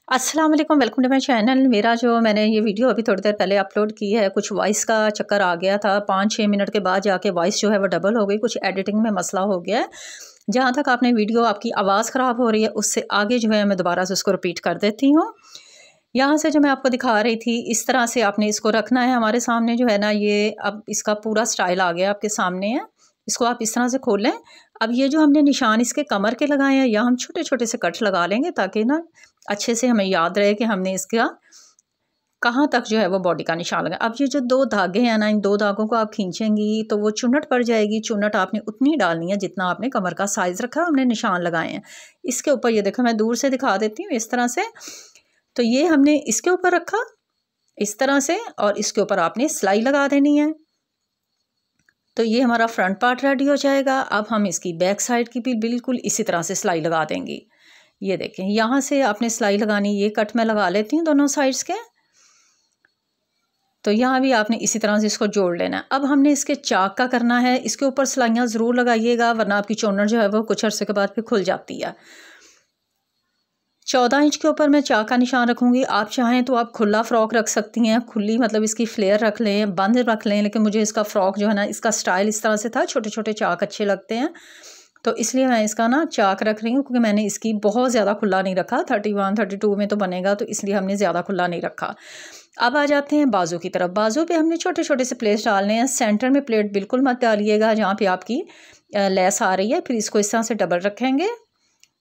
अस्सलाम वालेकुम, welcome to my channel. मेरा जो मैंने ये वीडियो अभी थोड़ी देर पहले अपलोड की है, कुछ वॉइस का चक्कर आ गया था। 5-6 मिनट के बाद जाके वॉइस जो है वो डबल हो गई, कुछ एडिटिंग में मसला हो गया है। जहाँ तक आपने वीडियो आपकी आवाज़ ख़राब हो रही है, उससे आगे जो है मैं दोबारा से उसको रिपीट कर देती हूँ। यहाँ से जो मैं आपको दिखा रही थी, इस तरह से आपने इसको रखना है। हमारे सामने जो है ना, ये अब इसका पूरा स्टाइल आ गया आपके सामने है। इसको आप इस तरह से खोलें। अब ये जो हमने निशान इसके कमर के लगाए हैं, या हम छोटे छोटे से कट लगा लेंगे ताकि ना अच्छे से हमें याद रहे कि हमने इसका कहाँ तक जो है वो बॉडी का निशान लगाया। अब ये जो 2 धागे हैं ना, इन 2 धागों को आप खींचेंगी तो वो चुन्नट पड़ जाएगी। चुन्नट आपने उतनी डालनी है जितना आपने कमर का साइज़ रखा, हमने निशान लगाए हैं। इसके ऊपर ये देखो, मैं दूर से दिखा देती हूँ इस तरह से। तो ये हमने इसके ऊपर रखा इस तरह से, और इसके ऊपर आपने सिलाई लगा देनी है। तो ये हमारा फ्रंट पार्ट रेडी हो जाएगा। अब हम इसकी बैक साइड की भी बिल्कुल इसी तरह से सिलाई लगा देंगी। ये देखें, यहाँ से आपने सिलाई लगानी, ये कट मैं लगा लेती हूँ दोनों साइड्स के। तो यहाँ भी आपने इसी तरह से इसको जोड़ लेना है। अब हमने इसके चाक का करना है। इसके ऊपर सिलाइयाँ ज़रूर लगाइएगा, वरना आपकी चोनर जो है वो कुछ अर्से के बाद फिर खुल जाती है। 14 इंच के ऊपर मैं चाक का निशान रखूँगी। आप चाहें तो आप खुला फ़्रॉक रख सकती हैं, खुली मतलब इसकी फ्लेयर रख लें, बंद रख लें। लेकिन मुझे इसका फ़्रॉक जो है ना, इसका स्टाइल इस तरह से था, छोटे छोटे चाक अच्छे लगते हैं, तो इसलिए मैं इसका ना चाक रख रही हूँ। क्योंकि मैंने इसकी बहुत ज़्यादा खुला नहीं रखा, 31-32 में तो बनेगा, तो इसलिए हमने ज़्यादा खुला नहीं रखा। अब आ जाते हैं बाजू की तरफ। बाजू पे हमने छोटे छोटे से प्लेट्स डालने हैं। सेंटर में प्लेट बिल्कुल मत डालिएगा जहाँ पे आपकी लेस आ रही है। फिर इसको इस तरह से डबल रखेंगे।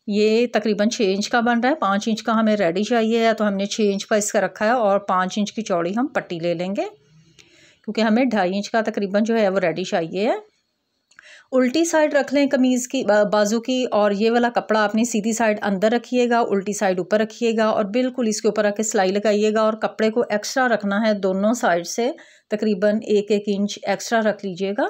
ये तकरीबन 6 इंच का बन रहा है। 5 इंच का हमें रेडी चाहिए, तो हमने 6 इंच का इसका रखा है, और 5 इंच की चौड़ी हम पट्टी ले लेंगे, क्योंकि हमें 2.5 इंच का तकरीबन जो है वो रेडी चाहिए है। उल्टी साइड रख लें कमीज़ की, बाजू की, और ये वाला कपड़ा अपनी सीधी साइड अंदर रखिएगा, उल्टी साइड ऊपर रखिएगा, और बिल्कुल इसके ऊपर आके सिलाई लगाइएगा। और कपड़े को एक्स्ट्रा रखना है दोनों साइड से, तकरीबन 1-1 इंच एक्स्ट्रा रख लीजिएगा।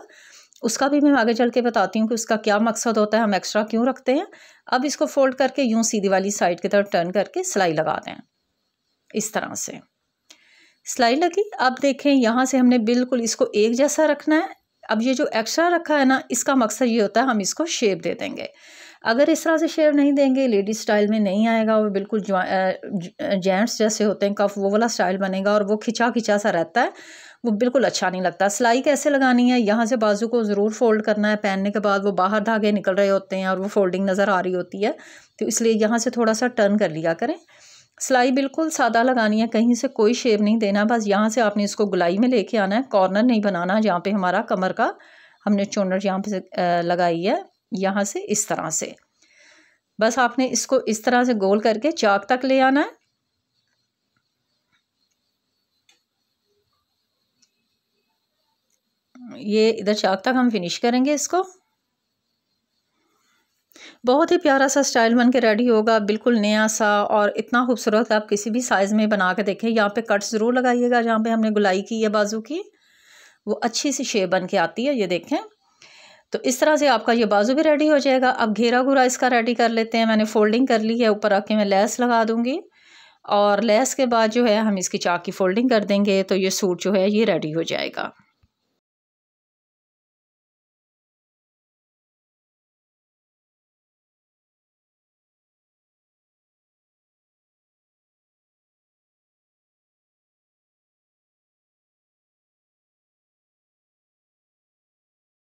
उसका भी मैं आगे चल के बताती हूँ कि उसका क्या मकसद होता है, हम एक्स्ट्रा क्यों रखते हैं। अब इसको फोल्ड करके यूँ सीधी वाली साइड की तरफ टर्न करके सिलाई लगा दें। इस तरह से सिलाई लगी। अब देखें, यहाँ से हमने बिल्कुल इसको एक जैसा रखना है। अब ये जो एक्स्ट्रा रखा है ना, इसका मकसद ये होता है हम इसको शेप दे देंगे। अगर इस तरह से शेप नहीं देंगे, लेडीज स्टाइल में नहीं आएगा, वो बिल्कुल जेंट्स जैसे होते हैं कफ, वो वाला स्टाइल बनेगा, और वो खिंचा खिंचा सा रहता है, वो बिल्कुल अच्छा नहीं लगता। सिलाई कैसे लगानी है, यहाँ से बाजू को ज़रूर फोल्ड करना है। पहनने के बाद वो बाहर धागे निकल रहे होते हैं और वो फोल्डिंग नज़र आ रही होती है, तो इसलिए यहाँ से थोड़ा सा टर्न कर लिया करें। सिलाई बिल्कुल सादा लगानी है, कहीं से कोई शेप नहीं देना। बस यहाँ से आपने इसको गुलाई में लेके आना है, कॉर्नर नहीं बनाना। जहाँ पे हमारा कमर का हमने चोनर यहाँ पे लगाई है, यहाँ से इस तरह से बस आपने इसको इस तरह से गोल करके चाक तक ले आना है। ये इधर चाक तक हम फिनिश करेंगे इसको। बहुत ही प्यारा सा स्टाइल बन के रेडी होगा, बिल्कुल नया सा और इतना खूबसूरत। आप किसी भी साइज़ में बना के देखें। यहाँ पे कट ज़रूर लगाइएगा, जहाँ पे हमने गुलाई की है बाजू की, वो अच्छी सी शेप बन के आती है। ये देखें, तो इस तरह से आपका ये बाजू भी रेडी हो जाएगा। अब घेरा घूरा इसका रेडी कर लेते हैं। मैंने फोल्डिंग कर ली है, ऊपर आके मैं लेस लगा दूँगी, और लेस के बाद जो है हम इसकी चाक की फोल्डिंग कर देंगे, तो ये सूट जो है ये रेडी हो जाएगा।